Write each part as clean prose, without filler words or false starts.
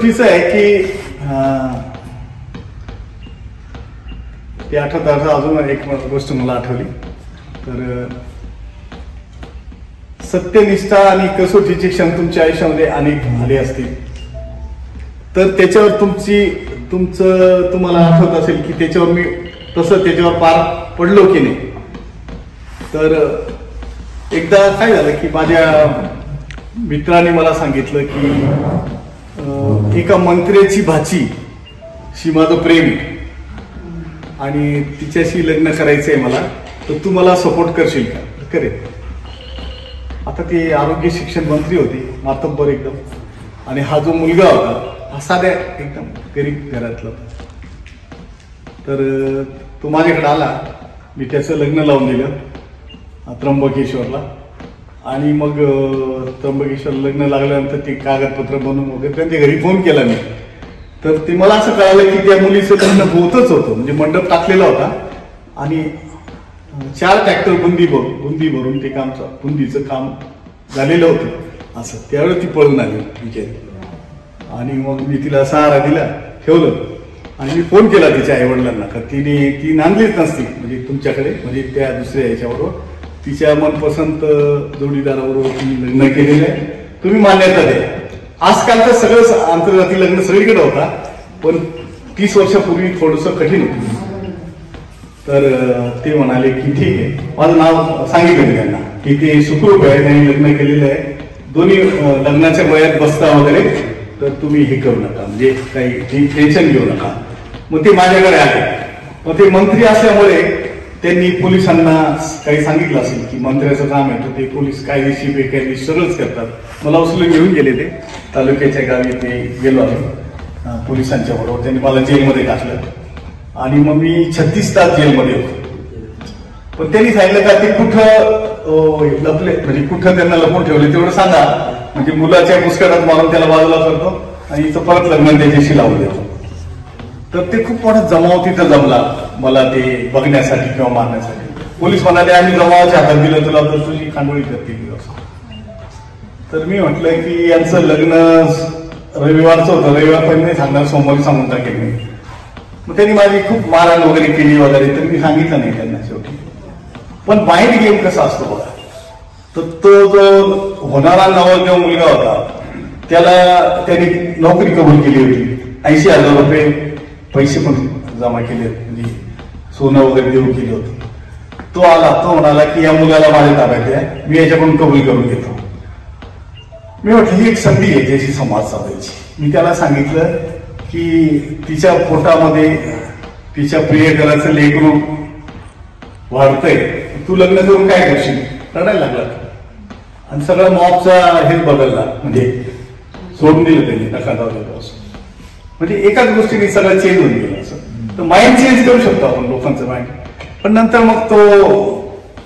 तिचं आहे की ते आठवता अजून एक गोष्ट मला आठवली. तर सत्यनिष्ठा आणि कसोटीचे क्षण तुमच्या आयुष्यामध्ये अनेक आले असतील, तर त्याच्यावर तुम्हाला आठवत असेल की त्याच्यावर मी तसं त्याच्यावर पार पडलो की नाही. तर एकदा काय झालं की माझ्या मित्राने मला सांगितलं की एका मंत्र्याची भाची शी माझं प्रेम आणि तिच्याशी लग्न करायचंय मला, तर तू मला सपोर्ट करशील का? करेल. आता ते आरोग्य शिक्षण मंत्री होते, मातब्बर एकदम, आणि हा जो मुलगा होता हा साध्या एकदम गरीब घरातला. तर तो माझ्याकडे आला, मी त्याचं लग्न लावून दिलं त्र्यंबकेश्वरला. आणि मग त्र्यंबकेश्वर लग्न लागल्यानंतर ते कागदपत्र बनवून वगैरे त्यांच्या घरी फोन केला मी. तर ते मला असं कळालं की त्या मुलीचं लग्न होतच होतं, म्हणजे मंडप टाकलेला होता आणि 4 ट्रॅक्टर बुंदी भरून ते बुंदीचं काम झालेलं होतं. असं त्यावेळेस ती पळून आली बिचारी. आणि मग मी तिला सहारा दिला, ठेवलं, आणि मी फोन केला तिच्या आईवडिलांना का ती नांदलीच नसती म्हणजे तुमच्याकडे, म्हणजे त्या दुसऱ्या याच्याबरोबर तिच्या मनपसंत जोडीदाराबरोबर तुम्ही लग्न केलेलं आहे, तुम्ही मान्यता द्या. आजकाल तर सगळं आंतरजातीय लग्न सगळीकडे होता, पण 30 वर्षापूर्वी थोडंसं कठीण होतं. तर ते म्हणाले की ठीक आहे, माझं नाव सांगितलं त्यांना की ते सुखरूप आहे, त्यांनी लग्न केलेलं आहे, दोन्ही लग्नाच्या वयात बसता वगैरे, तर तुम्ही हे करू नका, म्हणजे काही टेन्शन घेऊ नका. मग ते माझ्याकडे आले. मग ते मंत्री असल्यामुळे त्यांनी पोलिसांना काही सांगितलं असेल की मंत्र्याचं काम आहे, तर ते पोलीस कायदेशीर बेकायदेशीर सगळंच करतात. मला उचलून घेऊन गेले, ते तालुक्याच्या गावी ते गेलो आहे पोलिसांच्या बरोबर. त्यांनी मला जेलमध्ये टाकलं आणि मग मी 36 तास जेलमध्ये होतो. पण त्यांनी सांगितलं का ते कुठं लपले, म्हणजे कुठं त्यांना लपून ठेवले तेवढं सांगा, म्हणजे मुलाच्या पुस्तकात मारून त्याला बाजूला करतो आणि इथं परत लग्न त्याच्याशी लावून देतो. तर ते खूप मोठा जमाव तिथं जमला मला ते बघण्यासाठी किंवा मारण्यासाठी. पोलीस म्हणाले आम्ही जमावाच्या हातात दिलं तुला तर तुझी खांडोळी करतील. तर मी म्हटलं की यांचं लग्न रविवारचं होतं, रविवार पण नाही सांगणार, सोमवारी सांगून टाकेल मी. मग त्यांनी माझी खूप मारहाण वगैरे केली वगैरे, तर मी सांगितलं नाही त्यांना शेवटी. पण माइंड गेम कसा असतो बघा. तर तो जो होणारा नवरदेव मुलगा होता त्याला त्यांनी नोकरी कबूल केली होती, 80,000 रुपये पैसे पण जमा केले, म्हणजे सोनं वगैरे देऊ केलं होतं. तो आला, तो म्हणाला की या मुलाला माझ्या ताब्यात आहे, मी याच्याकडून कबूल करून घेतो. मी म्हटलं ही एक संधी आहे ज्याची संवाद साधायची. मी त्याला सांगितलं की तिच्या पोटामध्ये तिच्या प्रियकराचं लेकरू वाढतंय, तू लग्न करून काय करशील? रडायला लागला आणि सगळं मॉबचा हेच बदलला, म्हणजे सोडून दिलं त्यांनी, नका जाऊ देतो असं. म्हणजे एकाच गोष्टीने सगळं चेंज होऊन गेलं. असं तर माइंड चेंज करू शकतो आपण लोकांचं माइंड. पण नंतर मग तो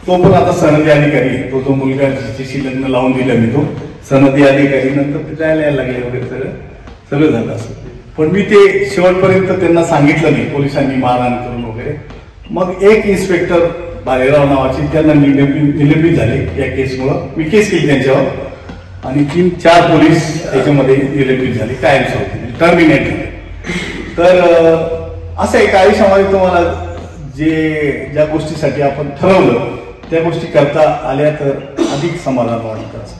पण आता सनदी अधिकारी, तो मुलगा ज्याच्याशी लग्न लावून दिलं मी, तो सनदी अधिकारी, नंतर ते जायला यायला लागले वगैरे, सगळं झालं असं. पण मी ते शेवटपर्यंत त्यांना सांगितलं नाही, पोलिसांनी मारहाण करून वगैरे. मग एक इन्स्पेक्टर भालेराव नावाचे त्यांना निलंबित झाले या केसमुळं. मी केस केली त्यांच्यावर आणि 3-4 पोलीस त्याच्यामध्ये निलंबित झाले, कायमस्वरूपी टर्मिनेट झाले. तर असं एक आयुष्यामध्ये तुम्हाला ज्या गोष्टीसाठी आपण ठरवलं त्या गोष्टी करता आल्या तर अधिक समाधान वाटतं.